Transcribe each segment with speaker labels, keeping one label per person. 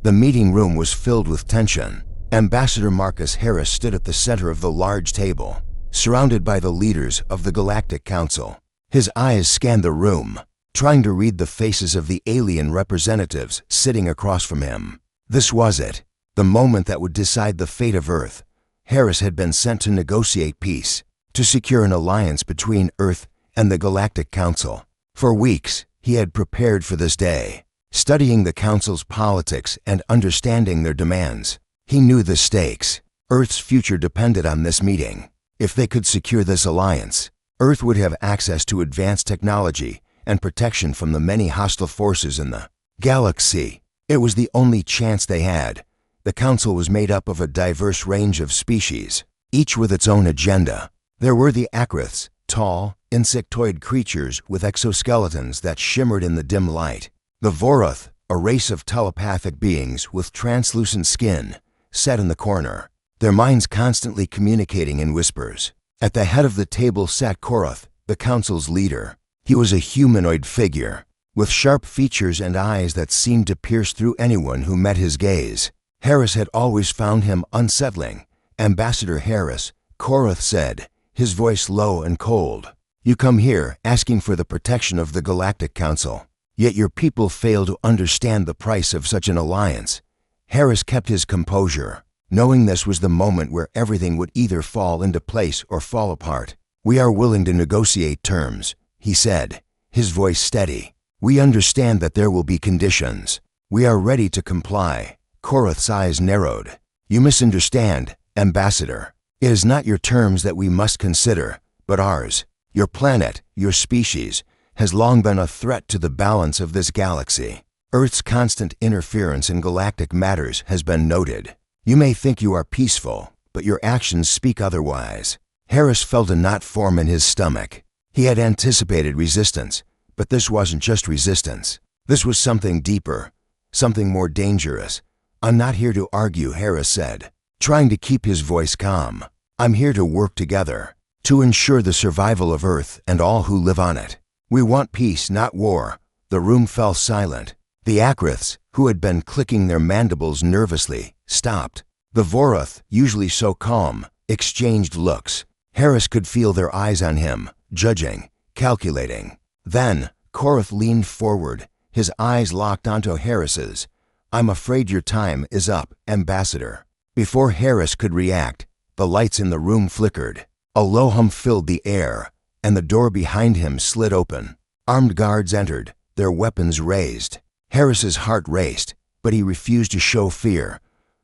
Speaker 1: The meeting room was filled with tension. Ambassador Marcus Harris stood at the center of the large table, surrounded by the leaders of the Galactic Council. His eyes scanned the room, trying to read the faces of the alien representatives sitting across from him. This was it, the moment that would decide the fate of Earth. Harris had been sent to negotiate peace, to secure an alliance between Earth and the Galactic Council. For weeks, he had prepared for this day, studying the Council's politics and understanding their demands. He knew the stakes. Earth's future depended on this meeting. If they could secure this alliance, Earth would have access to advanced technology and protection from the many hostile forces in the galaxy. It was the only chance they had. The Council was made up of a diverse range of species, each with its own agenda. There were the Akriths, tall, insectoid creatures with exoskeletons that shimmered in the dim light. The Voroth, a race of telepathic beings with translucent skin, sat in the corner, their minds constantly communicating in whispers. At the head of the table sat Koroth, the Council's leader. He was a humanoid figure, with sharp features and eyes that seemed to pierce through anyone who met his gaze. Harris had always found him unsettling. "Ambassador Harris," Koroth said, his voice low and cold. "You come here asking for the protection of the Galactic Council, yet your people fail to understand the price of such an alliance." Harris kept his composure, knowing this was the moment where everything would either fall into place or fall apart. "We are willing to negotiate terms," he said, his voice steady. "We understand that there will be conditions. We are ready to comply." Koroth's eyes narrowed. "You misunderstand, Ambassador. It is not your terms that we must consider, but ours. Your planet, your species, has long been a threat to the balance of this galaxy. Earth's constant interference in galactic matters has been noted. You may think you are peaceful, but your actions speak otherwise." Harris felt a knot form in his stomach. He had anticipated resistance, but this wasn't just resistance. This was something deeper, something more dangerous. "I'm not here to argue," Harris said, trying to keep his voice calm. "I'm here to work together, to ensure the survival of Earth and all who live on it. We want peace, not war." The room fell silent. The Akriths, who had been clicking their mandibles nervously, stopped. The Voroth, usually so calm, exchanged looks. Harris could feel their eyes on him, judging, calculating. Then, Koroth leaned forward, his eyes locked onto Harris's. "I'm afraid your time is up, Ambassador." Before Harris could react, the lights in the room flickered. A low hum filled the air, and the door behind him slid open. Armed guards entered, their weapons raised. Harris's heart raced, but he refused to show fear.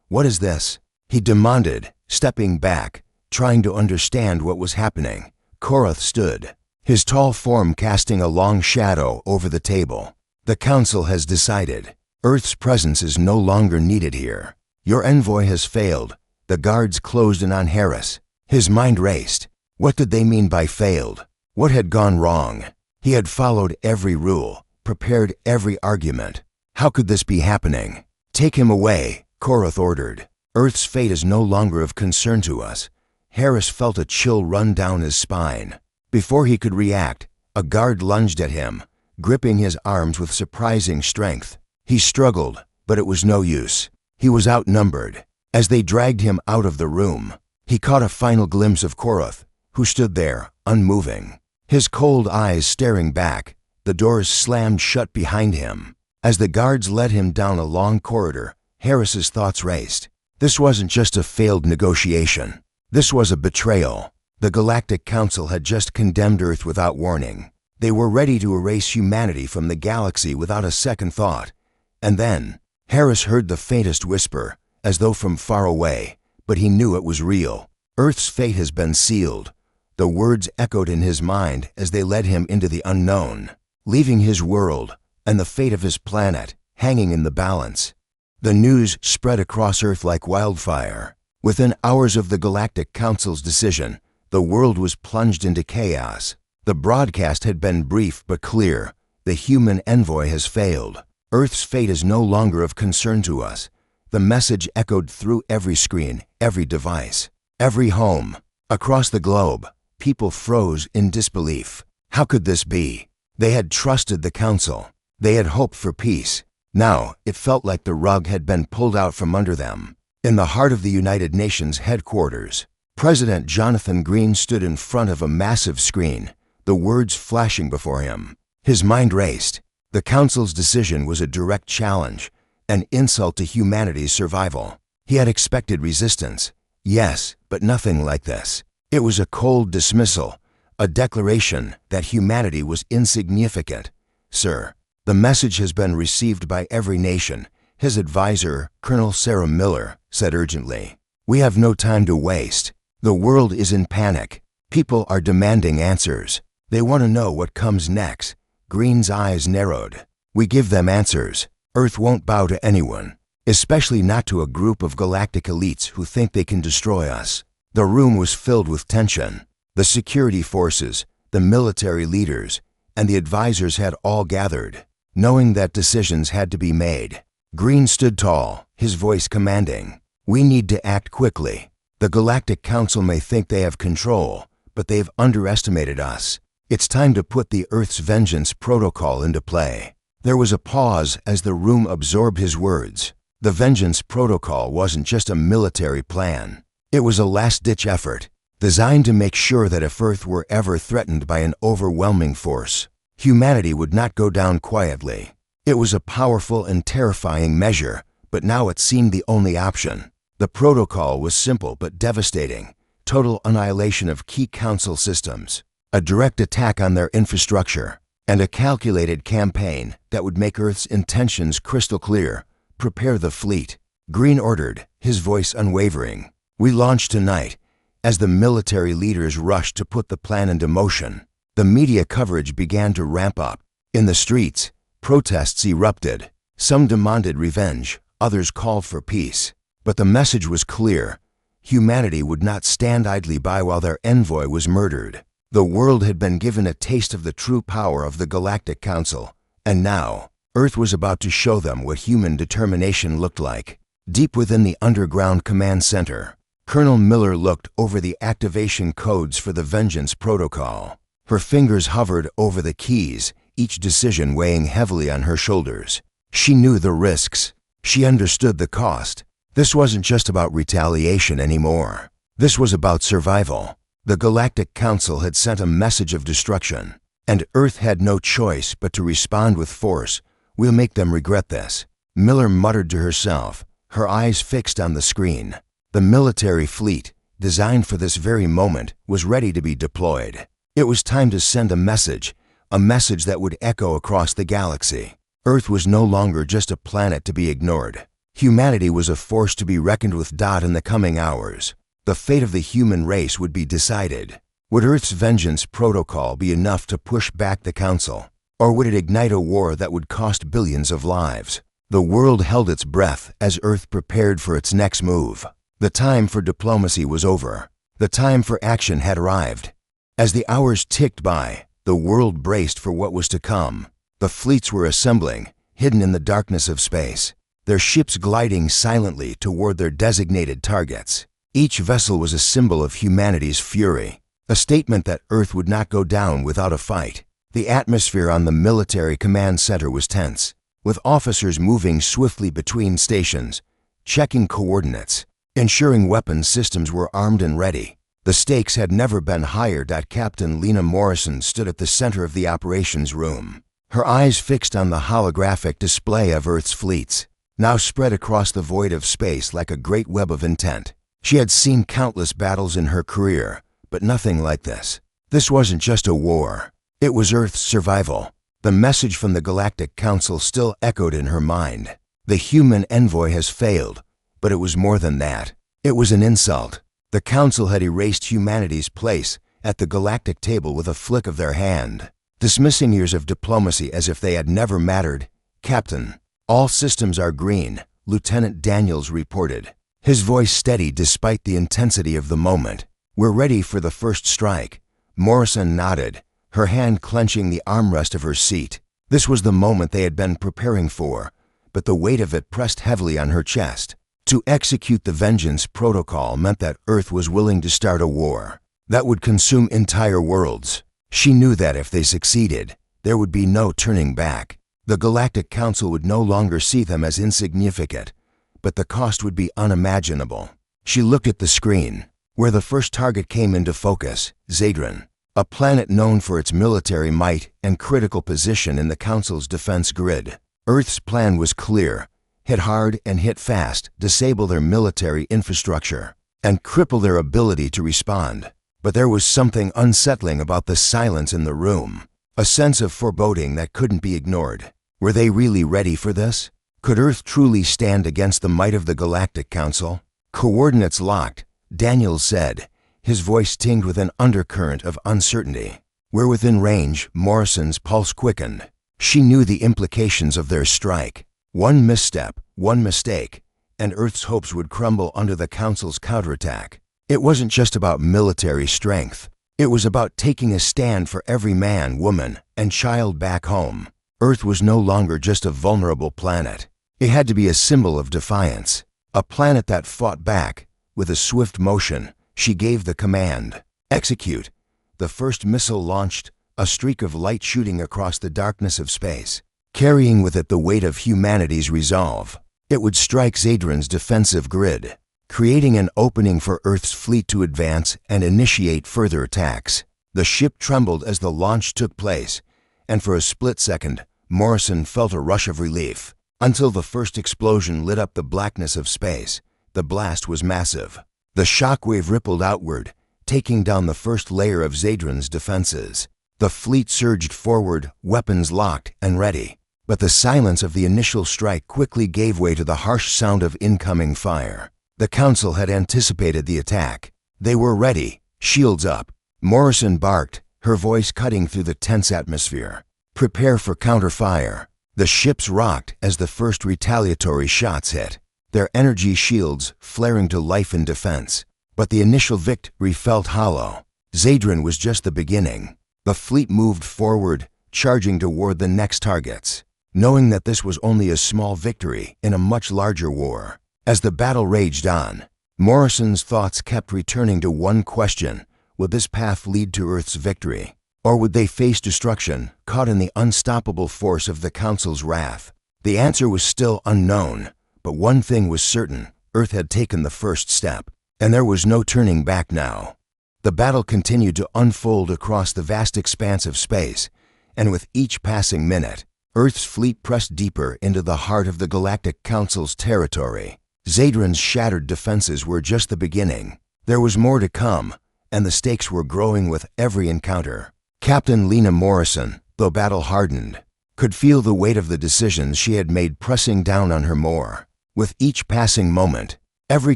Speaker 1: "What is this?" he demanded, stepping back, trying to understand what was happening. Koroth stood, his tall form casting a long shadow over the table. "The Council has decided. Earth's presence is no longer needed here. Your envoy has failed." The guards closed in on Harris. His mind raced. What did they mean by failed? What had gone wrong? He had followed every rule, prepared every argument. How could this be happening? "Take him away," Koroth ordered. "Earth's fate is no longer of concern to us." Harris felt a chill run down his spine. Before he could react, a guard lunged at him, gripping his arms with surprising strength. He struggled, but it was no use. He was outnumbered. As they dragged him out of the room, he caught a final glimpse of Koroth, who stood there, unmoving, his cold eyes staring back. The doors slammed shut behind him. As the guards led him down a long corridor, Harris's thoughts raced. This wasn't just a failed negotiation. This was a betrayal. The Galactic Council had just condemned Earth without warning. They were ready to erase humanity from the galaxy without a second thought. And then, Harris heard the faintest whisper, as though from far away, but he knew it was real. "Earth's fate has been sealed." The words echoed in his mind as they led him into the unknown, leaving his world and the fate of his planet hanging in the balance. The news spread across Earth like wildfire. Within hours of the Galactic Council's decision, the world was plunged into chaos. The broadcast had been brief but clear. "The human envoy has failed. Earth's fate is no longer of concern to us." The message echoed through every screen, every device, every home. Across the globe, people froze in disbelief. How could this be? They had trusted the Council. They had hoped for peace. Now, it felt like the rug had been pulled out from under them. In the heart of the United Nations headquarters, President Jonathan Green stood in front of a massive screen, the words flashing before him. His mind raced. The Council's decision was a direct challenge, an insult to humanity's survival. He had expected resistance, yes, but nothing like this. It was a cold dismissal, a declaration that humanity was insignificant. Sir, the message has been received by every nation, his advisor, Colonel Sarah Miller, said urgently. We have no time to waste. The world is in panic. People are demanding answers. They want to know what comes next. Green's eyes narrowed. We give them answers. Earth won't bow to anyone, especially not to a group of galactic elites who think they can destroy us. The room was filled with tension. The security forces, the military leaders, and the advisors had all gathered, knowing that decisions had to be made. Green stood tall, his voice commanding. We need to act quickly. The Galactic Council may think they have control, but they've underestimated us. It's time to put the Earth's Vengeance Protocol into play. There was a pause as the room absorbed his words. The Vengeance Protocol wasn't just a military plan. It was a last-ditch effort, designed to make sure that if Earth were ever threatened by an overwhelming force, humanity would not go down quietly. It was a powerful and terrifying measure, but now it seemed the only option. The protocol was simple but devastating: total annihilation of key Council systems, a direct attack on their infrastructure, and a calculated campaign that would make Earth's intentions crystal clear. Prepare the fleet, Green ordered, his voice unwavering. We launch tonight. As the military leaders rushed to put the plan into motion, the media coverage began to ramp up. In the streets, protests erupted. Some demanded revenge, others called for peace. But the message was clear. Humanity would not stand idly by while their envoy was murdered. The world had been given a taste of the true power of the Galactic Council, and now, Earth was about to show them what human determination looked like. Deep within the underground command center, Colonel Miller looked over the activation codes for the Vengeance Protocol. Her fingers hovered over the keys, each decision weighing heavily on her shoulders. She knew the risks. She understood the cost. This wasn't just about retaliation anymore. This was about survival. The Galactic Council had sent a message of destruction, and Earth had no choice but to respond with force. We'll make them regret this, Miller muttered to herself, her eyes fixed on the screen. The military fleet, designed for this very moment, was ready to be deployed. It was time to send a message that would echo across the galaxy. Earth was no longer just a planet to be ignored. Humanity was a force to be reckoned with. In the coming hours, the fate of the human race would be decided. Would Earth's Vengeance Protocol be enough to push back the Council, or would it ignite a war that would cost billions of lives? The world held its breath as Earth prepared for its next move. The time for diplomacy was over. The time for action had arrived. As the hours ticked by, the world braced for what was to come. The fleets were assembling, hidden in the darkness of space, their ships gliding silently toward their designated targets. Each vessel was a symbol of humanity's fury, a statement that Earth would not go down without a fight. The atmosphere on the military command center was tense, with officers moving swiftly between stations, checking coordinates, ensuring weapon systems were armed and ready. The stakes had never been higher. Captain Lena Morrison stood at the center of the operations room, her eyes fixed on the holographic display of Earth's fleets, now spread across the void of space like a great web of intent. She had seen countless battles in her career, but nothing like this. This wasn't just a war. It was Earth's survival. The message from the Galactic Council still echoed in her mind. The human envoy has failed, but it was more than that. It was an insult. The Council had erased humanity's place at the galactic table with a flick of their hand, dismissing years of diplomacy as if they had never mattered. Captain, all systems are green, Lieutenant Daniels reported, his voice steady despite the intensity of the moment. We're ready for the first strike. Morrison nodded, her hand clenching the armrest of her seat. This was the moment they had been preparing for, but the weight of it pressed heavily on her chest. To execute the Vengeance Protocol meant that Earth was willing to start a war that would consume entire worlds. She knew that if they succeeded, there would be no turning back. The Galactic Council would no longer see them as insignificant, but the cost would be unimaginable. She looked at the screen, where the first target came into focus, Zadran, a planet known for its military might and critical position in the Council's defense grid. Earth's plan was clear: hit hard and hit fast, disable their military infrastructure, and cripple their ability to respond. But there was something unsettling about the silence in the room, a sense of foreboding that couldn't be ignored. Were they really ready for this? Could Earth truly stand against the might of the Galactic Council? Coordinates locked, Daniels said, his voice tinged with an undercurrent of uncertainty. We're within range. Morrison's pulse quickened. She knew the implications of their strike. One misstep, one mistake, and Earth's hopes would crumble under the Council's counterattack. It wasn't just about military strength. It was about taking a stand for every man, woman, and child back home. Earth was no longer just a vulnerable planet. It had to be a symbol of defiance, a planet that fought back. With a swift motion, she gave the command, "Execute." The first missile launched, a streak of light shooting across the darkness of space, carrying with it the weight of humanity's resolve. It would strike Zadran's defensive grid, creating an opening for Earth's fleet to advance and initiate further attacks. The ship trembled as the launch took place, and for a split second, Morrison felt a rush of relief, until the first explosion lit up the blackness of space. The blast was massive. The shockwave rippled outward, taking down the first layer of Zadran's defenses. The fleet surged forward, weapons locked and ready. But the silence of the initial strike quickly gave way to the harsh sound of incoming fire. The Council had anticipated the attack. They were ready, shields up. Morrison barked, her voice cutting through the tense atmosphere. Prepare for counterfire. The ships rocked as the first retaliatory shots hit, their energy shields flaring to life and defense. But the initial victory felt hollow. Zadran was just the beginning. The fleet moved forward, charging toward the next targets, knowing that this was only a small victory in a much larger war. As the battle raged on, Morrison's thoughts kept returning to one question: would this path lead to Earth's victory? Or would they face destruction, caught in the unstoppable force of the Council's wrath? The answer was still unknown, but one thing was certain: Earth had taken the first step, and there was no turning back now. The battle continued to unfold across the vast expanse of space, and with each passing minute, Earth's fleet pressed deeper into the heart of the Galactic Council's territory. Zadran's shattered defenses were just the beginning. There was more to come, and the stakes were growing with every encounter. Captain Lena Morrison, though battle-hardened, could feel the weight of the decisions she had made pressing down on her more. With each passing moment, every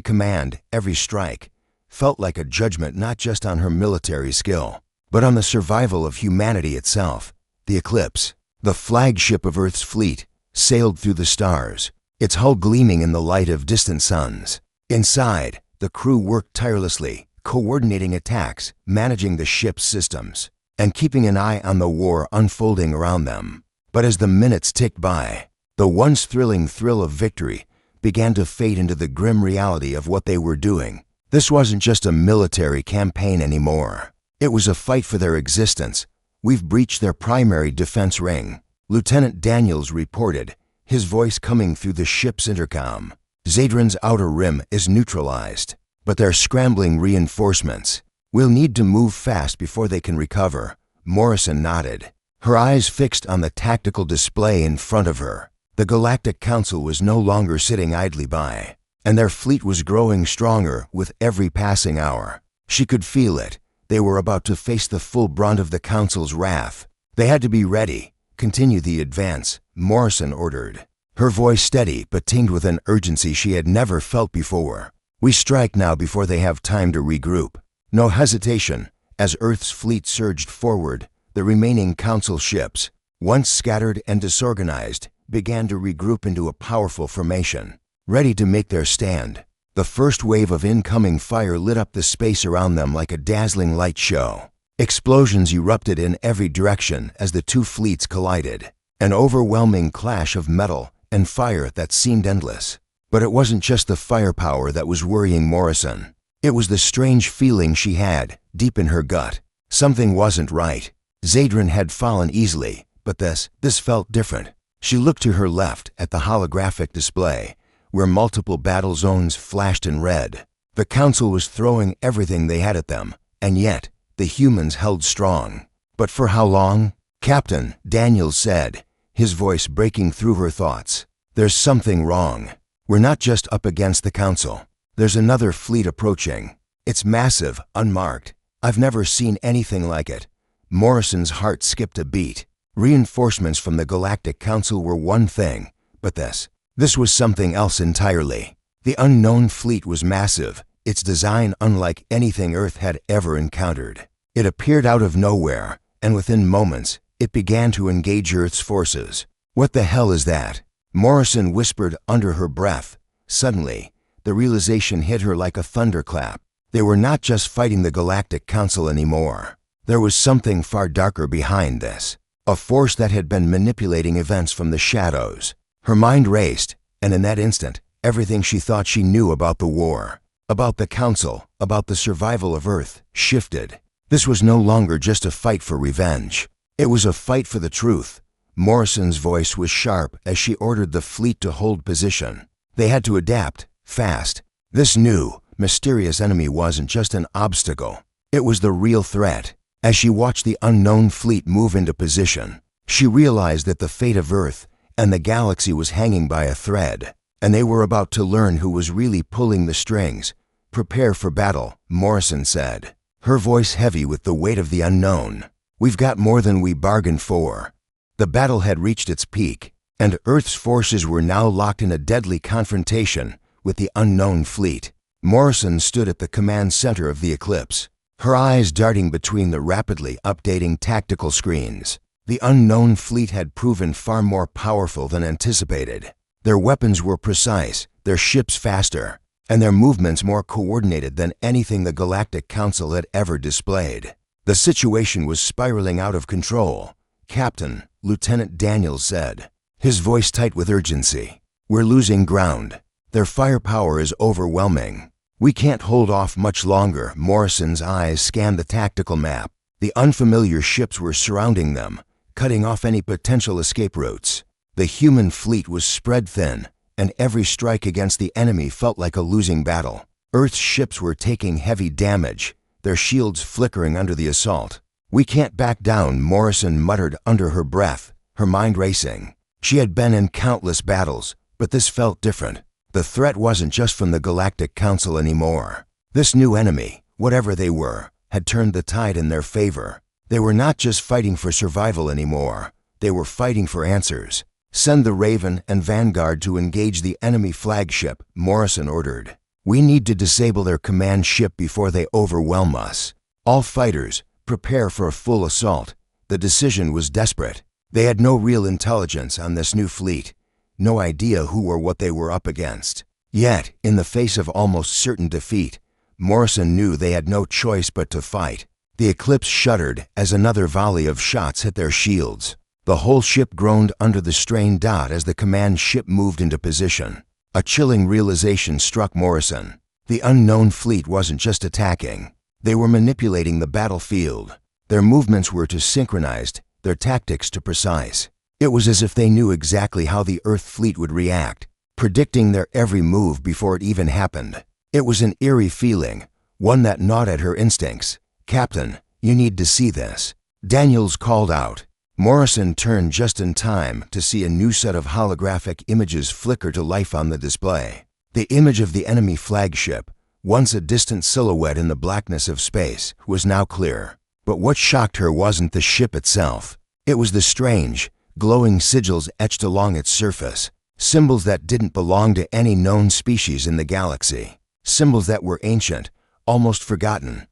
Speaker 1: command, every strike, felt like a judgment not just on her military skill, but on the survival of humanity itself. The Eclipse, the flagship of Earth's fleet, sailed through the stars, its hull gleaming in the light of distant suns. Inside, the crew worked tirelessly, coordinating attacks, managing the ship's systems, and keeping an eye on the war unfolding around them. But as the minutes ticked by, the once thrilling thrill of victory began to fade into the grim reality of what they were doing. This wasn't just a military campaign anymore. It was a fight for their existence. "We've breached their primary defense ring," Lieutenant Daniels reported, his voice coming through the ship's intercom. "Zadran's outer rim is neutralized, but they're scrambling reinforcements. We'll need to move fast before they can recover." Morrison nodded, her eyes fixed on the tactical display in front of her. The Galactic Council was no longer sitting idly by, and their fleet was growing stronger with every passing hour. She could feel it. They were about to face the full brunt of the Council's wrath. They had to be ready. "Continue the advance," Morrison ordered, her voice steady but tinged with an urgency she had never felt before. "We strike now before they have time to regroup." No hesitation. As Earth's fleet surged forward, the remaining Council ships, once scattered and disorganized, began to regroup into a powerful formation, ready to make their stand. The first wave of incoming fire lit up the space around them like a dazzling light show. Explosions erupted in every direction as the two fleets collided, an overwhelming clash of metal and fire that seemed endless. But it wasn't just the firepower that was worrying Morrison. It was the strange feeling she had, deep in her gut. Something wasn't right. Zadran had fallen easily, but this felt different. She looked to her left at the holographic display, where multiple battle zones flashed in red. The Council was throwing everything they had at them, and yet the humans held strong. But for how long? Captain, Daniels said, his voice breaking through her thoughts. There's something wrong. We're not just up against the Council. There's another fleet approaching. It's massive, unmarked. I've never seen anything like it. Morrison's heart skipped a beat. Reinforcements from the Galactic Council were one thing, but this was something else entirely. The unknown fleet was massive, its design unlike anything Earth had ever encountered. It appeared out of nowhere, and within moments, it began to engage Earth's forces. What the hell is that? Morrison whispered under her breath. Suddenly, the realization hit her like a thunderclap. They were not just fighting the Galactic Council anymore. There was something far darker behind this. A force that had been manipulating events from the shadows. Her mind raced, and in that instant, everything she thought she knew about the war, about the Council, about the survival of Earth, shifted. This was no longer just a fight for revenge. It was a fight for the truth. Morrison's voice was sharp as she ordered the fleet to hold position. They had to adapt, fast. This new, mysterious enemy wasn't just an obstacle. It was the real threat. As she watched the unknown fleet move into position, she realized that the fate of Earth and the galaxy was hanging by a thread, and they were about to learn who was really pulling the strings. Prepare for battle, Morrison said, her voice heavy with the weight of the unknown. We've got more than we bargained for. The battle had reached its peak, and Earth's forces were now locked in a deadly confrontation with the unknown fleet. Morrison stood at the command center of the eclipse, her eyes darting between the rapidly updating tactical screens. The unknown fleet had proven far more powerful than anticipated. Their weapons were precise, their ships faster, and their movements more coordinated than anything the Galactic Council had ever displayed. The situation was spiraling out of control. Captain, Lieutenant Daniels said, his voice tight with urgency. We're losing ground. Their firepower is overwhelming. We can't hold off much longer. Morrison's eyes scanned the tactical map. The unfamiliar ships were surrounding them, cutting off any potential escape routes. The human fleet was spread thin, and every strike against the enemy felt like a losing battle. Earth's ships were taking heavy damage, their shields flickering under the assault. We can't back down, Morrison muttered under her breath, her mind racing. She had been in countless battles, but this felt different. The threat wasn't just from the Galactic Council anymore. This new enemy, whatever they were, had turned the tide in their favor. They were not just fighting for survival anymore. They were fighting for answers. Send the Raven and Vanguard to engage the enemy flagship, Morrison ordered. We need to disable their command ship before they overwhelm us. All fighters, prepare for a full assault. The decision was desperate. They had no real intelligence on this new fleet. No idea who or what they were up against. Yet, in the face of almost certain defeat, Morrison knew they had no choice but to fight. The Eclipse shuddered as another volley of shots hit their shields. The whole ship groaned under the strained dot as the command ship moved into position. A chilling realization struck Morrison. The unknown fleet wasn't just attacking. They were manipulating the battlefield. Their movements were too synchronized, their tactics too precise. It was as if they knew exactly how the Earth fleet would react, predicting their every move before it even happened. It was an eerie feeling, one that gnawed at her instincts. Captain, you need to see this. Daniels called out. Morrison turned just in time to see a new set of holographic images flicker to life on the display. The image of the enemy flagship, once a distant silhouette in the blackness of space, was now clear. But what shocked her wasn't the ship itself. It was the strange, glowing sigils etched along its surface, symbols that didn't belong to any known species in the galaxy, symbols that were ancient, almost forgotten.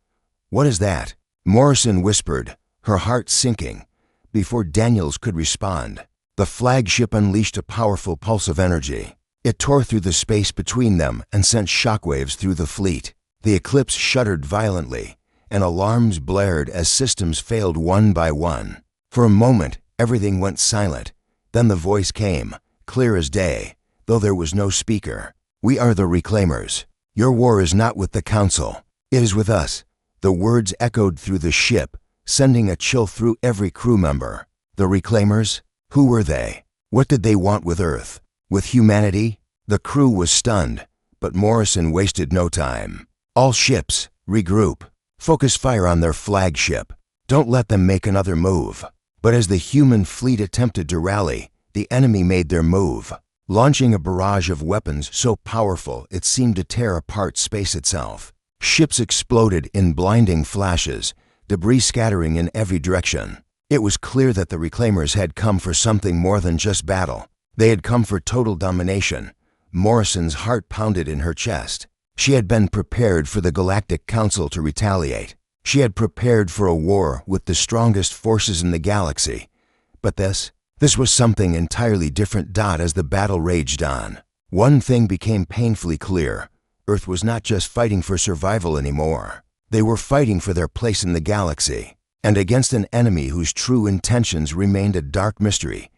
Speaker 1: What is that? Morrison whispered, her heart sinking. Before Daniels could respond, the flagship unleashed a powerful pulse of energy. It tore through the space between them and sent shockwaves through the fleet. The Eclipse shuddered violently, and alarms blared as systems failed one by one. For a moment, everything went silent. Then the voice came, clear as day, though there was no speaker. We are the Reclaimers. Your war is not with the Council. It is with us. The words echoed through the ship, sending a chill through every crew member. The Reclaimers? Who were they? What did they want with Earth? With humanity? The crew was stunned, but Morrison wasted no time. All ships, regroup. Focus fire on their flagship. Don't let them make another move. But as the human fleet attempted to rally, the enemy made their move, launching a barrage of weapons so powerful it seemed to tear apart space itself. Ships exploded in blinding flashes, debris scattering in every direction. It was clear that the Reclaimers had come for something more than just battle. They had come for total domination. Morrison's heart pounded in her chest. She had been prepared for the Galactic Council to retaliate. She had prepared for a war with the strongest forces in the galaxy. But this was something entirely different. As the battle raged on, one thing became painfully clear. Earth was not just fighting for survival anymore. They were fighting for their place in the galaxy, and against an enemy whose true intentions remained a dark mystery.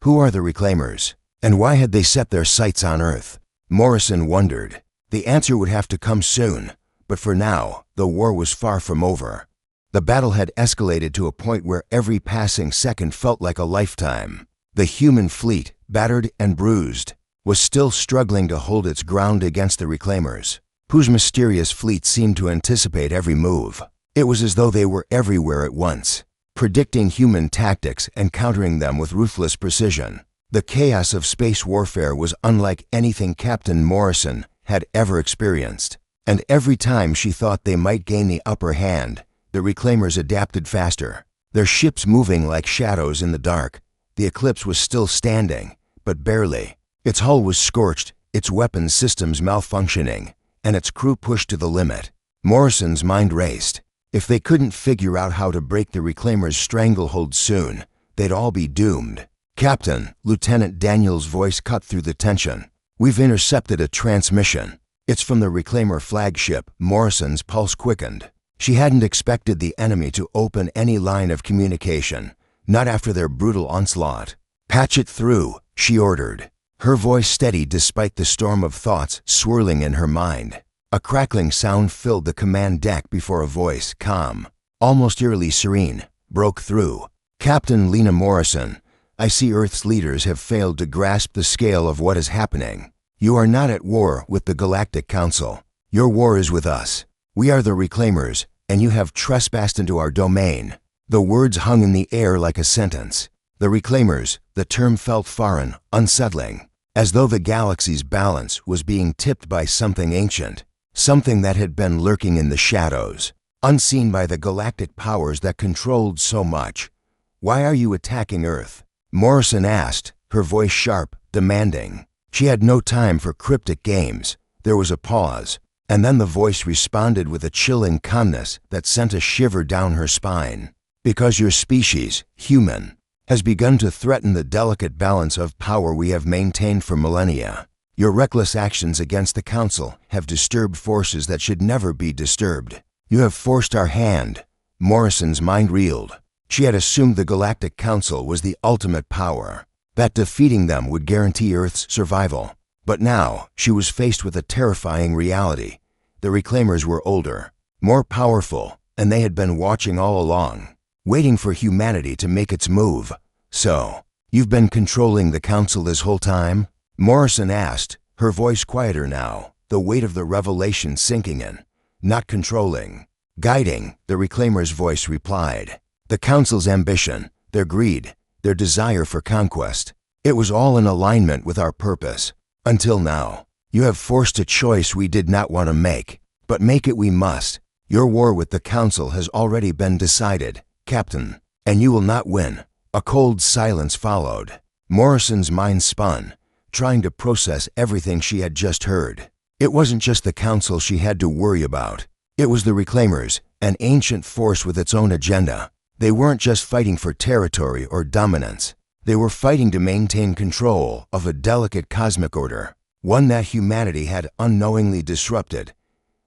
Speaker 1: Who are the Reclaimers, and why had they set their sights on Earth? Morrison wondered. The answer would have to come soon, but for now, the war was far from over. The battle had escalated to a point where every passing second felt like a lifetime. The human fleet, battered and bruised, was still struggling to hold its ground against the Reclaimers, whose mysterious fleet seemed to anticipate every move. It was as though they were everywhere at once, predicting human tactics and countering them with ruthless precision. The chaos of space warfare was unlike anything Captain Morrison had ever experienced, and every time she thought they might gain the upper hand, the Reclaimers adapted faster, their ships moving like shadows in the dark. The Eclipse was still standing, but barely. Its hull was scorched, its weapons systems malfunctioning, and its crew pushed to the limit. Morrison's mind raced. If they couldn't figure out how to break the Reclaimers' stranglehold soon, they'd all be doomed. "Captain," Lieutenant Daniel's voice cut through the tension. "We've intercepted a transmission. It's from the Reclaimer flagship." Morrison's pulse quickened. She hadn't expected the enemy to open any line of communication, not after their brutal onslaught. "Patch it through," she ordered, her voice steady despite the storm of thoughts swirling in her mind. A crackling sound filled the command deck before a voice, calm, almost eerily serene, broke through. "Captain Lena Morrison, I see Earth's leaders have failed to grasp the scale of what is happening. You are not at war with the Galactic Council. Your war is with us. We are the Reclaimers, and you have trespassed into our domain." The words hung in the air like a sentence. The Reclaimers, the term felt foreign, unsettling, as though the galaxy's balance was being tipped by something ancient, something that had been lurking in the shadows, unseen by the galactic powers that controlled so much. "Why are you attacking Earth?" Morrison asked, her voice sharp, demanding. She had no time for cryptic games. There was a pause, and then the voice responded with a chilling calmness that sent a shiver down her spine. "Because your species, human, has begun to threaten the delicate balance of power we have maintained for millennia. Your reckless actions against the Council have disturbed forces that should never be disturbed. You have forced our hand." Morrison's mind reeled. She had assumed the Galactic Council was the ultimate power, that defeating them would guarantee Earth's survival. But now, she was faced with a terrifying reality. The Reclaimers were older, more powerful, and they had been watching all along, waiting for humanity to make its move. "So, you've been controlling the Council this whole time?" Morrison asked, her voice quieter now, the weight of the revelation sinking in. "Not controlling. Guiding," the Reclaimer's voice replied. "The Council's ambition, their greed, their desire for conquest. It was all in alignment with our purpose. Until now, you have forced a choice we did not want to make, but make it we must. Your war with the Council has already been decided, Captain, and you will not win." A cold silence followed. Morrison's mind spun, trying to process everything she had just heard. It wasn't just the Council she had to worry about. It was the Reclaimers, an ancient force with its own agenda. They weren't just fighting for territory or dominance. They were fighting to maintain control of a delicate cosmic order, one that humanity had unknowingly disrupted.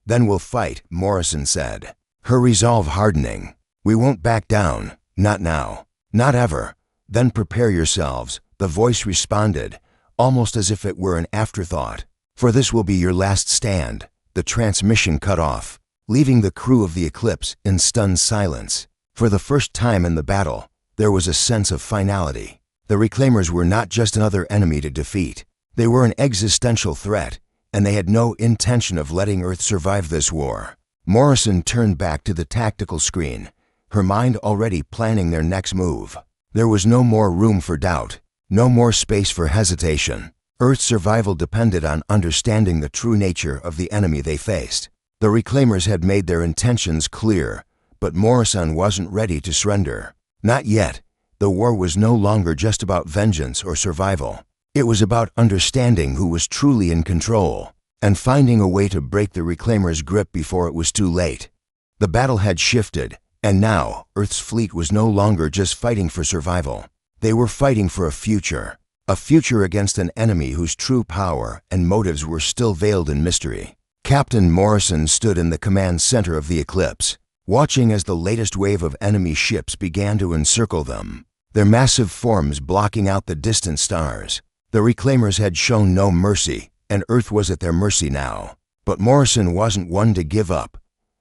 Speaker 1: "Then we'll fight," Morrison said, her resolve hardening. "We won't back down, not now, not ever." "Then prepare yourselves," the voice responded, almost as if it were an afterthought. "For this will be your last stand." The transmission cut off, leaving the crew of the Eclipse in stunned silence. For the first time in the battle, there was a sense of finality. The Reclaimers were not just another enemy to defeat. They were an existential threat, and they had no intention of letting Earth survive this war. Morrison turned back to the tactical screen, her mind already planning their next move. There was no more room for doubt, no more space for hesitation. Earth's survival depended on understanding the true nature of the enemy they faced. The Reclaimers had made their intentions clear, but Morrison wasn't ready to surrender. Not yet. The war was no longer just about vengeance or survival. It was about understanding who was truly in control, and finding a way to break the Reclaimers' grip before it was too late. The battle had shifted, and now Earth's fleet was no longer just fighting for survival. They were fighting for a future against an enemy whose true power and motives were still veiled in mystery. Captain Morrison stood in the command center of the eclipse, watching as the latest wave of enemy ships began to encircle them, their massive forms blocking out the distant stars. The Reclaimers had shown no mercy, and Earth was at their mercy now. But Morrison wasn't one to give up,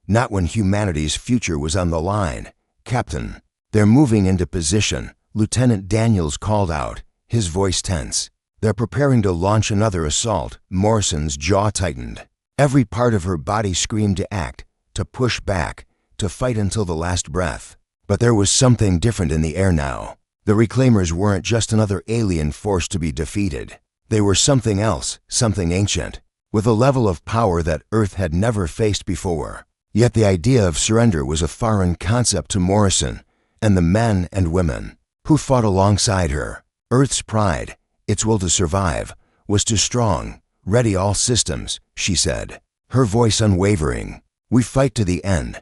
Speaker 1: not when humanity's future was on the line. "Captain, they're moving into position," Lieutenant Daniels called out, his voice tense. "They're preparing to launch another assault." Morrison's jaw tightened. Every part of her body screamed to act, to push back, to fight until the last breath. But there was something different in the air now. The Reclaimers weren't just another alien force to be defeated. They were something else, something ancient, with a level of power that Earth had never faced before. Yet the idea of surrender was a foreign concept to Morrison and the men and women who fought alongside her. Earth's pride, its will to survive, was too strong. "Ready all systems," she said, her voice unwavering. "We fight to the end."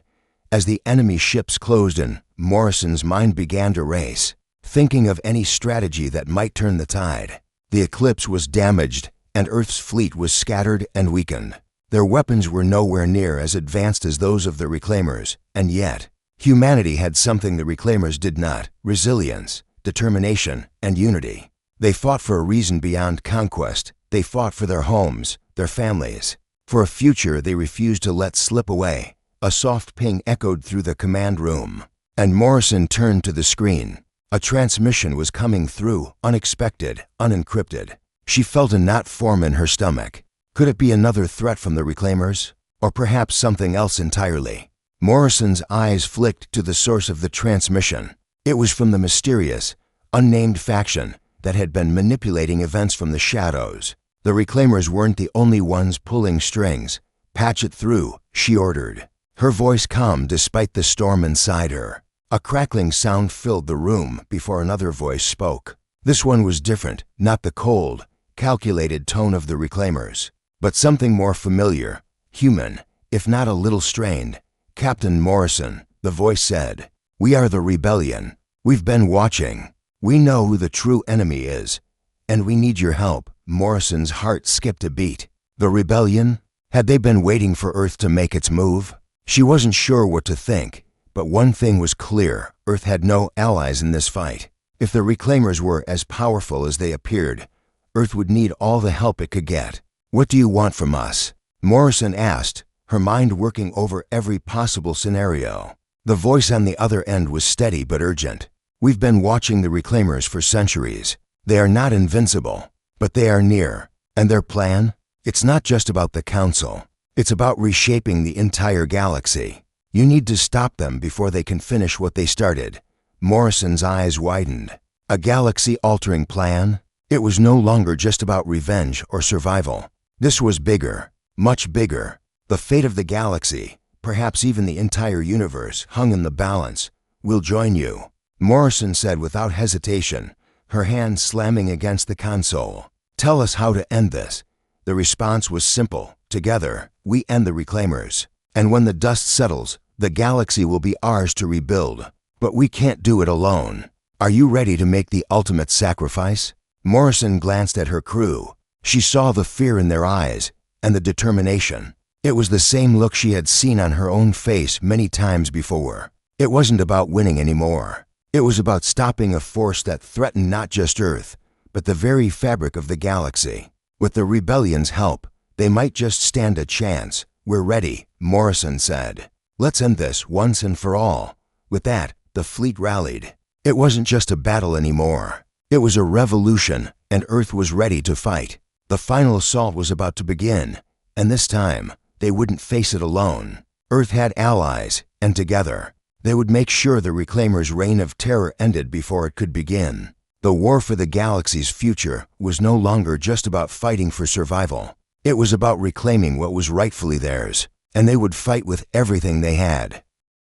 Speaker 1: As the enemy ships closed in, Morrison's mind began to race, thinking of any strategy that might turn the tide. The eclipse was damaged, and Earth's fleet was scattered and weakened. Their weapons were nowhere near as advanced as those of the Reclaimers, and yet, humanity had something the Reclaimers did not: resilience, determination, and unity. They fought for a reason beyond conquest. They fought for their homes, their families, for a future they refused to let slip away. A soft ping echoed through the command room, and Morrison turned to the screen. A transmission was coming through, unexpected, unencrypted. She felt a knot form in her stomach. Could it be another threat from the Reclaimers? Or perhaps something else entirely? Morrison's eyes flicked to the source of the transmission. It was from the mysterious, unnamed faction that had been manipulating events from the shadows. The Reclaimers weren't the only ones pulling strings. "Patch it through," she ordered, her voice calm despite the storm inside her. A crackling sound filled the room before another voice spoke. This one was different, not the cold, calculated tone of the Reclaimers, but something more familiar, human, if not a little strained. "Captain Morrison," the voice said, "we are the rebellion. We've been watching. We know who the true enemy is, and we need your help." Morrison's heart skipped a beat. The rebellion? Had they been waiting for Earth to make its move? She wasn't sure what to think, but one thing was clear: Earth had no allies in this fight. If the Reclaimers were as powerful as they appeared, Earth would need all the help it could get. "What do you want from us?" Morrison asked, her mind working over every possible scenario. The voice on the other end was steady but urgent. "We've been watching the Reclaimers for centuries. They are not invincible, but they are near. And their plan? It's not just about the Council. It's about reshaping the entire galaxy. You need to stop them before they can finish what they started." Morrison's eyes widened. A galaxy-altering plan? It was no longer just about revenge or survival. This was bigger, much bigger. The fate of the galaxy, perhaps even the entire universe, hung in the balance. "We'll join you," Morrison said without hesitation, her hand slamming against the console. "Tell us how to end this." The response was simple: "Together, we end the Reclaimers. And when the dust settles, the galaxy will be ours to rebuild. But we can't do it alone. Are you ready to make the ultimate sacrifice?" Morrison glanced at her crew. She saw the fear in their eyes and the determination. It was the same look she had seen on her own face many times before. It wasn't about winning anymore. It was about stopping a force that threatened not just Earth, but the very fabric of the galaxy. With the rebellion's help, they might just stand a chance. "We're ready," Morrison said. "Let's end this once and for all." With that, the fleet rallied. It wasn't just a battle anymore. It was a revolution, and Earth was ready to fight. The final assault was about to begin, and this time, they wouldn't face it alone. Earth had allies, and together, they would make sure the Reclaimers' reign of terror ended before it could begin. The war for the galaxy's future was no longer just about fighting for survival. It was about reclaiming what was rightfully theirs, and they would fight with everything they had.